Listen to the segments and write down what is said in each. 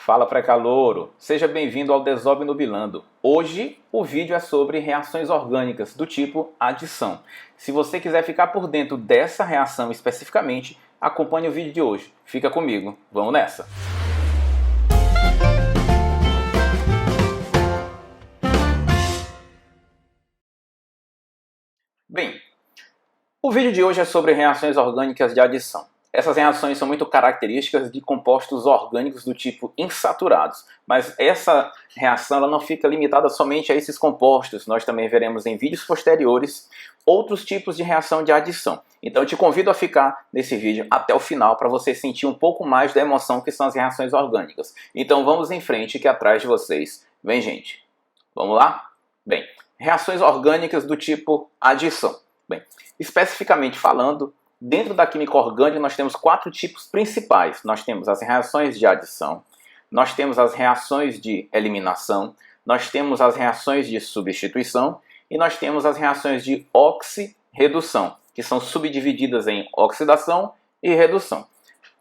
Fala pré-calouro, seja bem-vindo ao Desobnubilando. Hoje o vídeo é sobre reações orgânicas do tipo adição. Se você quiser ficar por dentro dessa reação especificamente, acompanhe o vídeo de hoje. Fica comigo, vamos nessa! Bem, o vídeo de hoje é sobre reações orgânicas de adição. Essas reações são muito características de compostos orgânicos do tipo insaturados, mas essa reação ela não fica limitada somente a esses compostos. Nós também veremos em vídeos posteriores outros tipos de reação de adição. Então eu te convido a ficar nesse vídeo até o final para você sentir um pouco mais da emoção que são as reações orgânicas. Então vamos em frente que atrás de vocês vem gente. Vamos lá? Bem, reações orgânicas do tipo adição. Bem, especificamente falando, dentro da química orgânica nós temos 4 tipos principais. Nós temos as reações de adição, nós temos as reações de eliminação, nós temos as reações de substituição e nós temos as reações de oxirredução, que são subdivididas em oxidação e redução.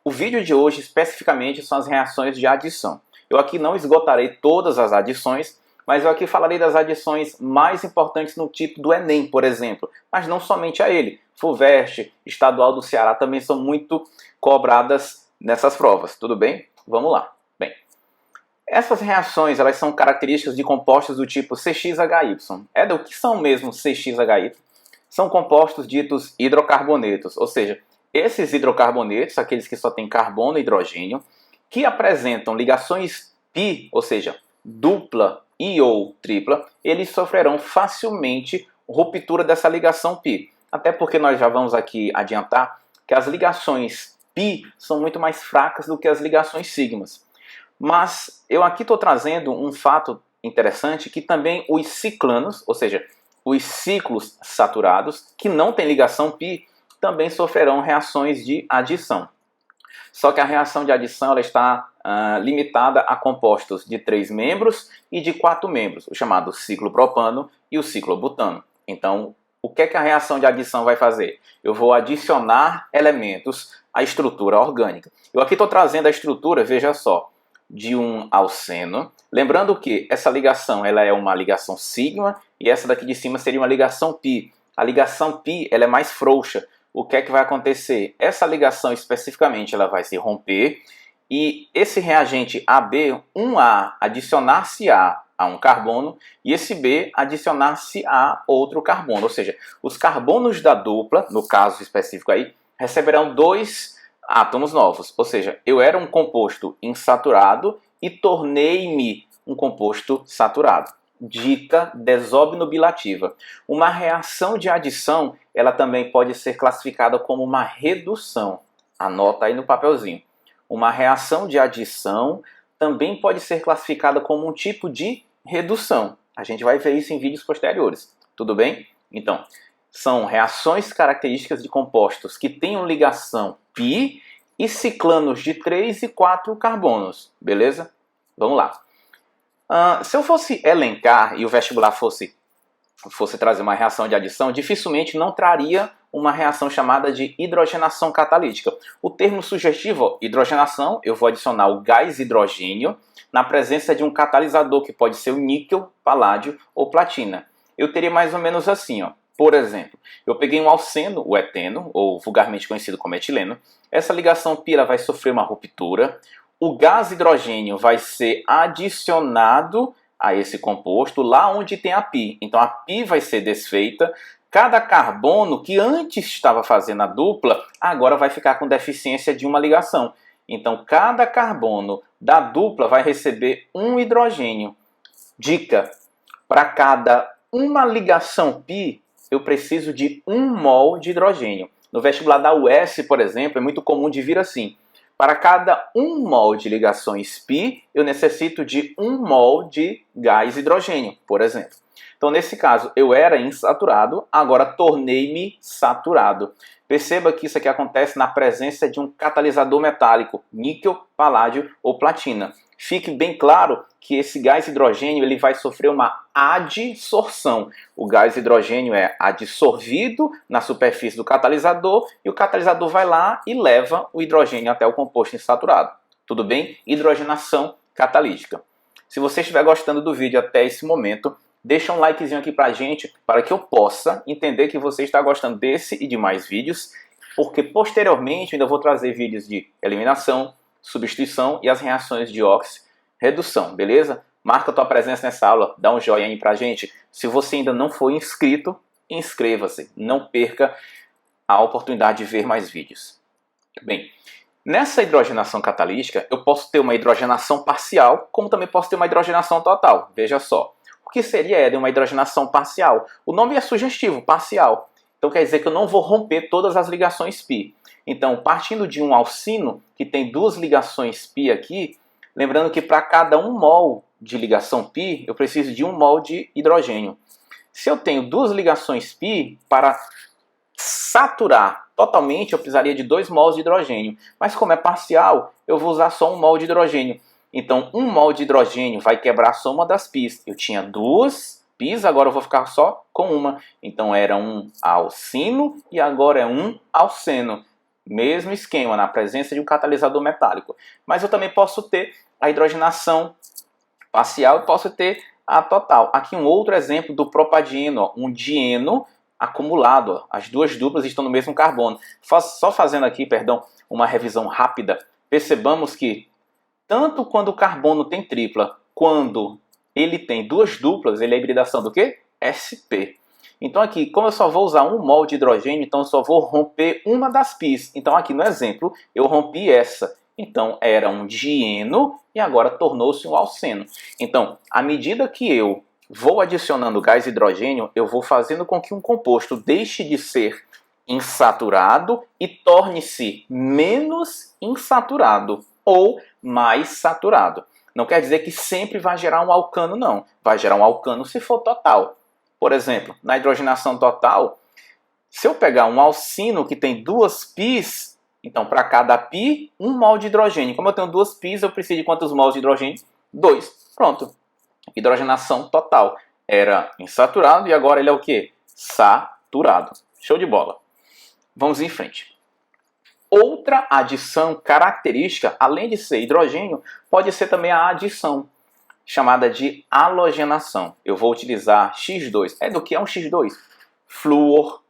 O vídeo de hoje especificamente são as reações de adição. Eu aqui não esgotarei todas as adições, mas eu aqui falarei das adições mais importantes no tipo do Enem, por exemplo. Mas não somente a ele. FUVEST, Estadual do Ceará também são muito cobradas nessas provas. Tudo bem? Vamos lá. Bem, essas reações elas são características de compostos do tipo CXHY. Do que são mesmo CXHY? São compostos ditos hidrocarbonetos, ou seja, esses hidrocarbonetos, aqueles que só têm carbono e hidrogênio, que apresentam ligações pi, ou seja, dupla e ou tripla, eles sofrerão facilmente ruptura dessa ligação pi. Até porque nós já vamos aqui adiantar que as ligações pi são muito mais fracas do que as ligações sigmas. Mas eu aqui estou trazendo um fato interessante que também os ciclanos, ou seja, os ciclos saturados, que não têm ligação pi, também sofrerão reações de adição. Só que a reação de adição ela está limitada a compostos de 3 membros e de 4 membros, o chamado ciclopropano e o ciclobutano. Então, o que é que a reação de adição vai fazer? Eu vou adicionar elementos à estrutura orgânica. Eu aqui estou trazendo a estrutura, veja só, de um alceno. Lembrando que essa ligação ela é uma ligação sigma e essa daqui de cima seria uma ligação pi. A ligação pi ela é mais frouxa. O que é que vai acontecer? Essa ligação especificamente ela vai se romper e esse reagente AB, um A adicionar-se a um carbono e esse B adicionar-se a outro carbono. Ou seja, os carbonos da dupla, no caso específico aí, receberão 2 átomos novos. Ou seja, eu era um composto insaturado e tornei-me um composto saturado. Dita desobnubilativa. Uma reação de adição, ela também pode ser classificada como uma redução. Anota aí no papelzinho. Uma reação de adição também pode ser classificada como um tipo de redução. A gente vai ver isso em vídeos posteriores. Tudo bem? Então, são reações características de compostos que tenham ligação pi e ciclanos de 3 e 4 carbonos. Beleza? Vamos lá. Se eu fosse elencar e o vestibular fosse trazer uma reação de adição, dificilmente não traria uma reação chamada de hidrogenação catalítica. O termo sugestivo, hidrogenação, eu vou adicionar o gás hidrogênio na presença de um catalisador, que pode ser o níquel, paládio ou platina. Eu teria mais ou menos assim, ó. Por exemplo, eu peguei um alceno, o eteno, ou vulgarmente conhecido como etileno. Essa ligação pi vai sofrer uma ruptura. O gás hidrogênio vai ser adicionado a esse composto lá onde tem a pi. Então a pi vai ser desfeita. Cada carbono que antes estava fazendo a dupla, agora vai ficar com deficiência de uma ligação. Então cada carbono da dupla vai receber um hidrogênio. Dica: para cada uma ligação pi, eu preciso de 1 mol de hidrogênio. No vestibular da UES, por exemplo, é muito comum de vir assim. Para cada 1 mol de ligações pi, eu necessito de 1 mol de gás hidrogênio, por exemplo. Então, nesse caso, eu era insaturado, agora tornei-me saturado. Perceba que isso aqui acontece na presença de um catalisador metálico, níquel, paládio ou platina. Fique bem claro que esse gás hidrogênio ele vai sofrer uma adsorção. O gás hidrogênio é adsorvido na superfície do catalisador e o catalisador vai lá e leva o hidrogênio até o composto insaturado. Tudo bem? Hidrogenação catalítica. Se você estiver gostando do vídeo até esse momento, deixa um likezinho aqui pra gente, para que eu possa entender que você está gostando desse e de mais vídeos, porque posteriormente eu ainda vou trazer vídeos de eliminação, substituição e as reações de óxido-redução, beleza? Marca tua presença nessa aula, dá um joinha aí pra gente. Se você ainda não for inscrito, inscreva-se, não perca a oportunidade de ver mais vídeos. Bem, nessa hidrogenação catalítica, eu posso ter uma hidrogenação parcial, como também posso ter uma hidrogenação total. Veja só, o que seria, Éder, uma hidrogenação parcial? O nome é sugestivo, parcial. Então quer dizer que eu não vou romper todas as ligações π. Então, partindo de um alcino, que tem duas ligações π aqui, lembrando que para cada 1 mol de ligação π, eu preciso de 1 mol de hidrogênio. Se eu tenho duas ligações π, para saturar totalmente eu precisaria de 2 mols de hidrogênio. Mas como é parcial, eu vou usar só 1 mol de hidrogênio. Então 1 mol de hidrogênio vai quebrar a soma das π's. Eu tinha 2 π's, agora eu vou ficar só com uma. Então era um alcino e agora é um alceno. Mesmo esquema, na presença de um catalisador metálico. Mas eu também posso ter a hidrogenação parcial e posso ter a total. Aqui um outro exemplo do propadieno, ó, um dieno acumulado, ó. As duas duplas estão no mesmo carbono. Só fazendo aqui, perdão, uma revisão rápida, percebamos que tanto quando o carbono tem tripla, quando ele tem duas duplas, ele é hibridação do quê? sp. Então aqui, como eu só vou usar 1 mol de hidrogênio, então eu só vou romper uma das π's. Então aqui no exemplo, eu rompi essa. Então era um dieno e agora tornou-se um alceno. Então, à medida que eu vou adicionando gás hidrogênio, eu vou fazendo com que um composto deixe de ser insaturado e torne-se menos insaturado ou mais saturado. Não quer dizer que sempre vai gerar um alcano, não. Vai gerar um alcano se for total. Por exemplo, na hidrogenação total, se eu pegar um alcino que tem duas π's, então para cada π, 1 mol de hidrogênio. Como eu tenho duas π's, eu preciso de quantos mols de hidrogênio? 2. Pronto. Hidrogenação total. Era insaturado e agora ele é o quê? Saturado. Show de bola. Vamos em frente. Outra adição característica, além de ser hidrogênio, pode ser também a adição, chamada de halogenação. Eu vou utilizar X2. É do que é um X2? Flúor,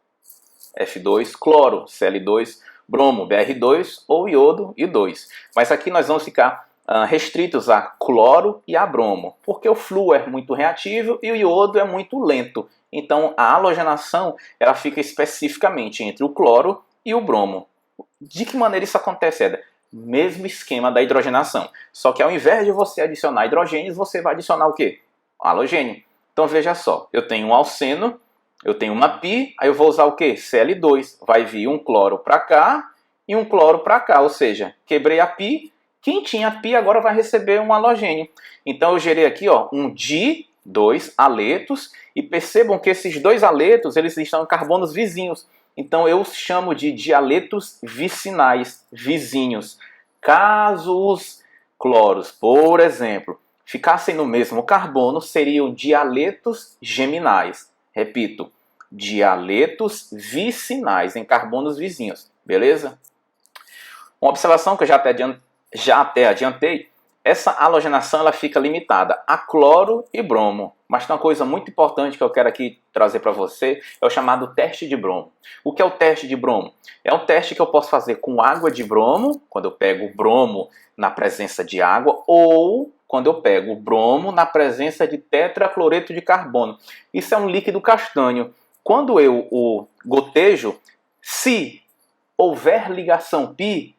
F2, cloro, Cl2, bromo, Br2 ou iodo, I2. Mas aqui nós vamos ficar restritos a cloro e a bromo, porque o flúor é muito reativo e o iodo é muito lento. Então a halogenação ela fica especificamente entre o cloro e o bromo. De que maneira isso acontece, Éder? Mesmo esquema da hidrogenação. Só que ao invés de você adicionar hidrogênios, você vai adicionar o quê? Halogênio. Então veja só, eu tenho um alceno, eu tenho uma π, aí eu vou usar o quê? Cl2. Vai vir um cloro para cá e um cloro para cá, ou seja, quebrei a π, quem tinha π agora vai receber um halogênio. Então eu gerei aqui ó, um di2 aletos e percebam que esses dois aletos eles estão em carbonos vizinhos. Então eu os chamo de dialetos vicinais, vizinhos. Caso os cloros, por exemplo, ficassem no mesmo carbono, seriam dialetos geminais. Repito, dialetos vicinais, em carbonos vizinhos. Beleza? Uma observação que eu já até adiantei, essa halogenação ela fica limitada a cloro e bromo. Mas tem uma coisa muito importante que eu quero aqui trazer para você, é o chamado teste de bromo. O que é o teste de bromo? É um teste que eu posso fazer com água de bromo, quando eu pego o bromo na presença de água, ou quando eu pego o bromo na presença de tetracloreto de carbono. Isso é um líquido castanho. Quando eu o gotejo, se houver ligação π,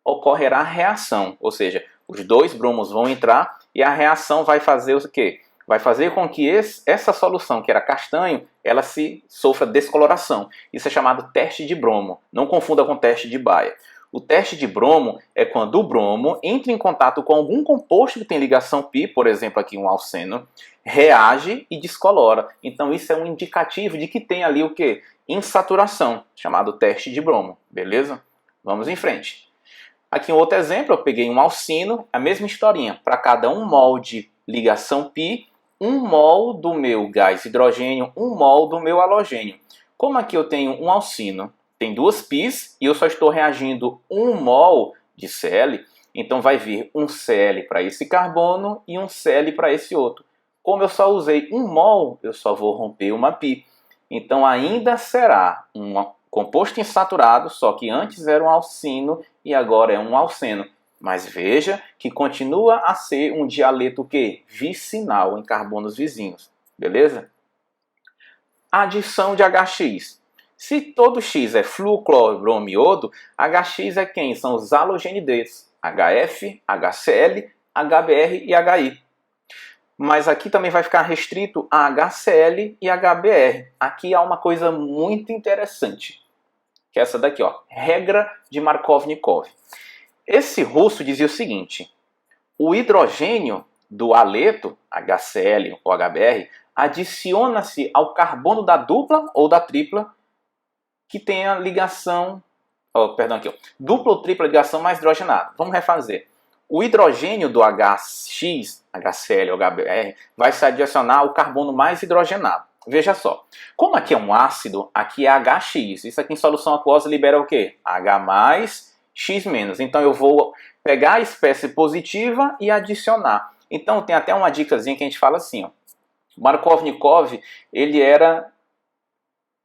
ocorrerá reação, ou seja, os dois bromos vão entrar e a reação vai fazer o quê? Vai fazer com que essa solução, que era castanho, ela se sofra descoloração. Isso é chamado teste de bromo. Não confunda com teste de Bayer. O teste de bromo é quando o bromo entra em contato com algum composto que tem ligação π, por exemplo aqui um alceno, reage e descolora. Então isso é um indicativo de que tem ali o quê? Insaturação, chamado teste de bromo. Beleza? Vamos em frente. Aqui um outro exemplo, eu peguei um alcino, a mesma historinha. Para cada 1 mol de ligação π, 1 mol do meu gás hidrogênio, 1 mol do meu halogênio. Como aqui eu tenho um alcino, tem duas π's e eu só estou reagindo 1 mol de Cl, Então vai vir um Cl para esse carbono e um Cl para esse outro. Como eu só usei um mol, eu só vou romper uma π. Então ainda será um composto insaturado, só que antes era um alcino e agora é um alceno. Mas veja que continua a ser um dialeto que vicinal em carbonos vizinhos. Beleza? Adição de HX. Se todo X é flúor, cloro, bromo e iodo, HX é quem? São os halogenidetos. HF, HCl, HBr e HI. Mas aqui também vai ficar restrito a HCl e HBr. Aqui há uma coisa muito interessante, que é essa daqui, ó, regra de Markovnikov. Esse russo dizia o seguinte: o hidrogênio do aleto, HCl ou HBr, adiciona-se ao carbono da dupla ou da tripla que tenha ligação, dupla ou tripla ligação mais hidrogenada. Vamos refazer. O hidrogênio do HX, HCl ou HBr vai se adicionar ao carbono mais hidrogenado. Veja só, como aqui é um ácido, aqui é HX. Isso aqui em solução aquosa libera o quê? H+, X-. Então eu vou pegar a espécie positiva e adicionar. Então tem até uma dicasinha que a gente fala assim, ó. Markovnikov, ele era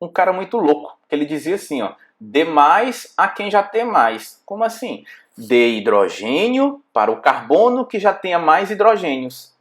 um cara muito louco. Ele dizia assim, ó, dê mais a quem já tem mais. Como assim? Dê hidrogênio para o carbono que já tenha mais hidrogênios.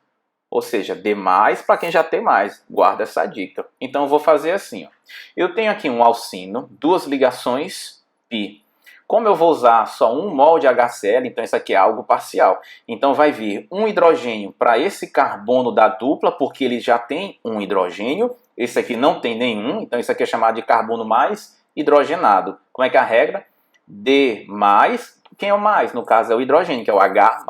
Ou seja, dê mais para quem já tem mais. Guarda essa dica. Então eu vou fazer assim, ó. Eu tenho aqui um alcino, duas ligações π. Como eu vou usar só um mol de HCl, então isso aqui é algo parcial. Então vai vir um hidrogênio para esse carbono da dupla, porque ele já tem um hidrogênio. Esse aqui não tem nenhum, então isso aqui é chamado de carbono mais hidrogenado. Como é que é a regra? D mais, quem é o mais? No caso é o hidrogênio, que é o H+.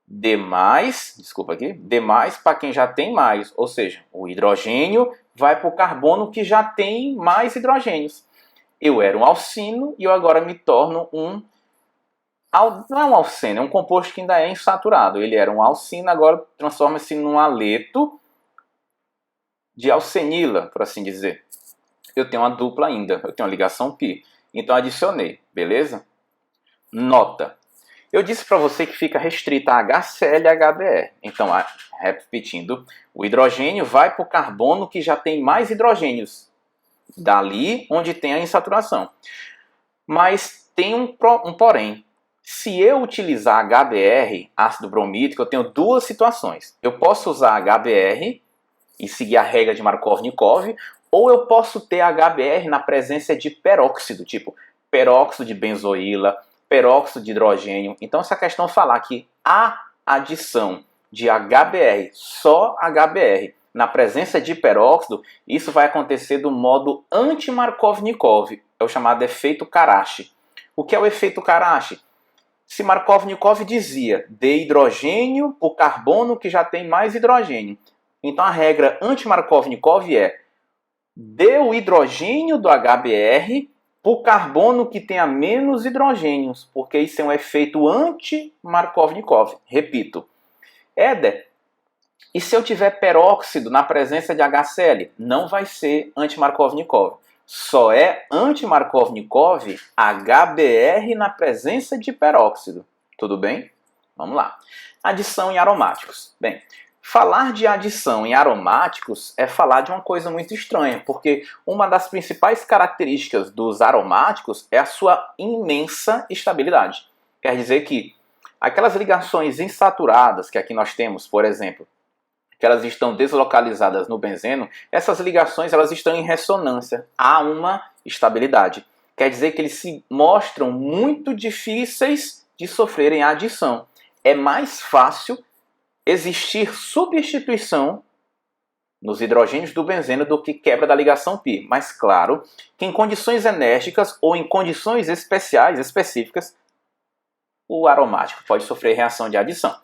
D mais, desculpa aqui, D mais para quem já tem mais. Ou seja, o hidrogênio vai para o carbono que já tem mais hidrogênios. Eu era um alcino e eu agora me torno um... Não é um alceno, é um composto que ainda é insaturado. Ele era um alcino, agora transforma-se num aleto de alcenila, por assim dizer. Eu tenho uma dupla ainda, eu tenho uma ligação π. Então adicionei, beleza? Nota. Eu disse para você que fica restrita a HCl e HBr. Então, repetindo, o hidrogênio vai para o carbono que já tem mais hidrogênios. Dali onde tem a insaturação. Mas tem um porém. Se eu utilizar HBr, ácido bromídico, eu tenho duas situações. Eu posso usar HBr e seguir a regra de Markovnikov, ou eu posso ter HBr na presença de peróxido, tipo peróxido de benzoíla, peróxido de hidrogênio. Então essa questão falar que a adição de HBr, só HBr, na presença de peróxido, isso vai acontecer do modo anti-Markovnikov, é o chamado efeito Karachi. O que é o efeito Karachi? Se Markovnikov dizia dê hidrogênio para o carbono que já tem mais hidrogênio. Então a regra anti-Markovnikov é dê o hidrogênio do HBr para o carbono que tenha menos hidrogênios, porque isso é um efeito anti-Markovnikov. Repito, Éder, e se eu tiver peróxido na presença de HCl? Não vai ser anti-Markovnikov. Só é anti-Markovnikov HBr na presença de peróxido. Tudo bem? Vamos lá. Adição em aromáticos. Bem, falar de adição em aromáticos é falar de uma coisa muito estranha, porque uma das principais características dos aromáticos é a sua imensa estabilidade. Quer dizer que aquelas ligações insaturadas que aqui nós temos, por exemplo, que elas estão deslocalizadas no benzeno, essas ligações elas estão em ressonância. Há uma estabilidade. Quer dizer que eles se mostram muito difíceis de sofrerem a adição. É mais fácil existir substituição nos hidrogênios do benzeno do que quebra da ligação π. Mas claro que em condições enérgicas ou em condições especiais, específicas, o aromático pode sofrer reação de adição.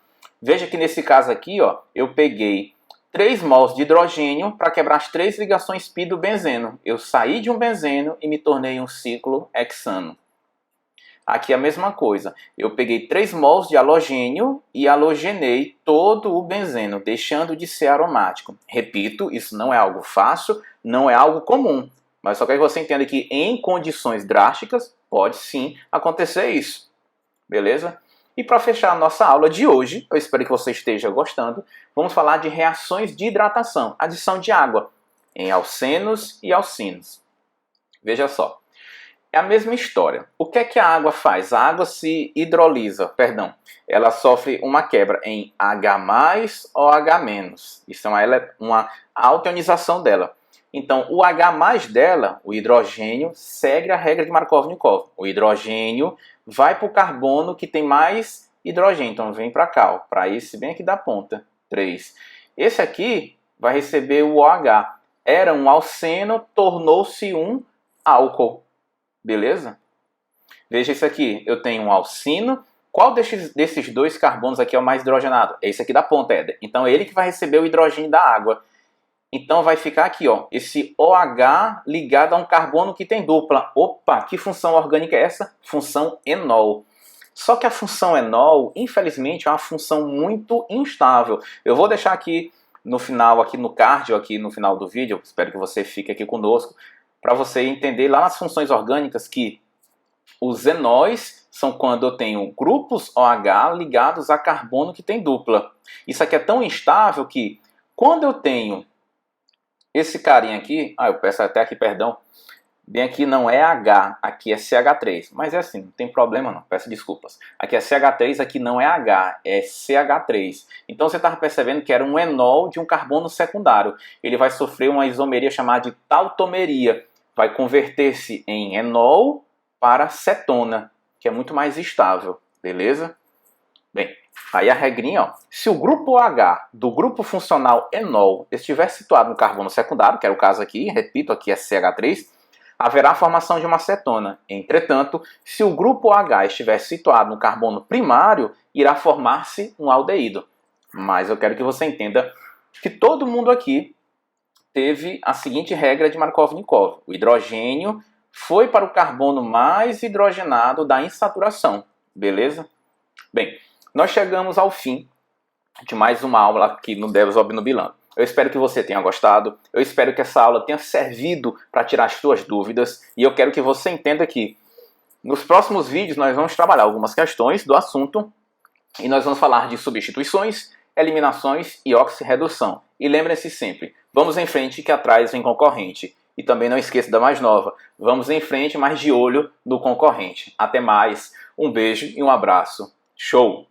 Veja que nesse caso aqui, ó, eu peguei 3 mols de hidrogênio para quebrar as 3 ligações π do benzeno. Eu saí de um benzeno e me tornei um ciclo hexano. Aqui é a mesma coisa. Eu peguei 3 mols de halogênio e halogenei todo o benzeno, deixando de ser aromático. Repito, isso não é algo fácil, não é algo comum. Mas só quero que você entenda que em condições drásticas pode sim acontecer isso. Beleza? E para fechar a nossa aula de hoje, eu espero que você esteja gostando, vamos falar de reações de hidratação, adição de água em alcenos e alcinos. Veja só, é a mesma história. O que é que a água faz? A água se hidrolisa, ela sofre uma quebra em H+, ou H-. Isso é uma altionização dela. Então, o H+ dela, o hidrogênio, segue a regra de Markov-Nikov. O hidrogênio vai para o carbono que tem mais hidrogênio. Então, vem para cá, para esse bem aqui da ponta, 3. Esse aqui vai receber o OH. Era um alceno, tornou-se um álcool. Beleza? Veja isso aqui. Eu tenho um alcino. Qual desses dois carbonos aqui é o mais hidrogenado? É esse aqui da ponta, Éder. Então, é ele que vai receber o hidrogênio da água. Então vai ficar aqui, ó, esse OH ligado a um carbono que tem dupla. Opa, que função orgânica é essa? Função enol. Só que a função enol, infelizmente, é uma função muito instável. Eu vou deixar aqui no final, aqui no card, aqui no final do vídeo, espero que você fique aqui conosco, para você entender lá nas funções orgânicas que os enóis são quando eu tenho grupos OH ligados a carbono que tem dupla. Isso aqui é tão instável que quando eu tenho esse carinha aqui, eu peço até aqui perdão, bem aqui não é H, aqui é CH3, mas é assim, não tem problema não, peço desculpas. Aqui é CH3, aqui não é H, é CH3. Então você estava percebendo que era um enol de um carbono secundário. Ele vai sofrer uma isomeria chamada de tautomeria, vai converter-se em enol para cetona, que é muito mais estável, beleza? Bem, aí a regrinha, ó, se o grupo OH do grupo funcional enol estiver situado no carbono secundário, que era o caso aqui, repito, aqui é CH3, haverá a formação de uma cetona. Entretanto, se o grupo OH estiver situado no carbono primário, irá formar-se um aldeído. Mas eu quero que você entenda que todo mundo aqui teve a seguinte regra de Markov-Nikov. O hidrogênio foi para o carbono mais hidrogenado da insaturação, beleza? Bem, nós chegamos ao fim de mais uma aula aqui no Devs Obnubilando. Eu espero que você tenha gostado, eu espero que essa aula tenha servido para tirar as suas dúvidas e eu quero que você entenda que nos próximos vídeos nós vamos trabalhar algumas questões do assunto e nós vamos falar de substituições, eliminações e oxirredução. E lembrem-se sempre, vamos em frente que atrás vem concorrente. E também não esqueça da mais nova, vamos em frente, mas de olho no concorrente. Até mais, um beijo e um abraço. Show!